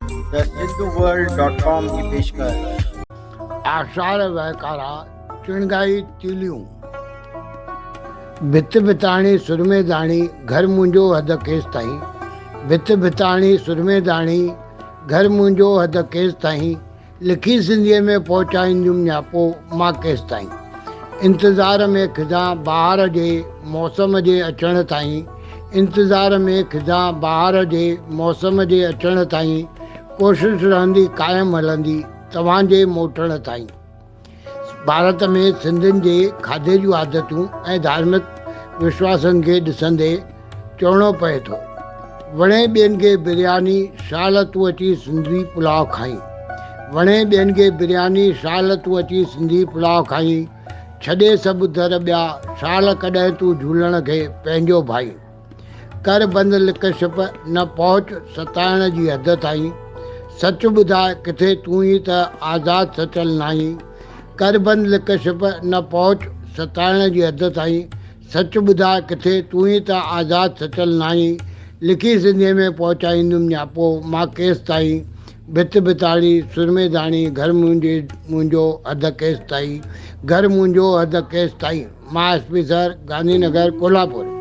The सिंधुवर्ल्ड.com की पेशकश। आषाढ़ वहकारा चिणगाई तीलियूं, भित भिताणी सुरमे दाणी, घर मुंहिंजो हद केस ताईं। भित भिताणी सुरमे दाणी, घर मुंहिंजो हद केस ताईं। लिखी सिंधीअ में पहुचाईंदुमि न्यापो मां केस ताईं। इंतज़ार में खिदां बहार जे मौसम जे अचण ताईं। इंतज़ार में खिदां बहार जे मौसम जे अचण ताईं। कोशिशि रहंदी क़ाइमु हलंदी तव्हांजे मोटण ताईं। भारत में सिंधियुनि जे खाधे जूं आदतूं ऐं धार्मिक विश्वासनि खे ॾिसंदे चवणो पए थो, वणे ॿियनि खे बिरयानी शाल तूं अची सिंधी पुलाव खाईं। वणे ॿियनि खे बिरयानी शाल तूं अची सिंधी पुलाव खाईं। छॾे सभु दर ॿिया शाल कॾहिं तूं झूलण खे पंहिंजो भाई। कर बंदि लिक छिप न पहुच सताइण जी हद ताईं। सच ॿुधाए किथे तूं ई त आज़ादु सचल नाहीं। कर बंदि लिक छिप न पहुच सताइण जी हद ताईं। सच ॿुधाए किथे तूं ई त आज़ादु सचल नाहीं। लिखी सिंधीअ में पहुचाईंदुमि न्यापो मां केस ताईं। भित भिताणी सुरमे दाणी, घर मुंहिंजो हद केस ताईं। घर मुंहिंजो हद केस ताईं। मां SP सर, गांधी नगर, कोल्हापुर।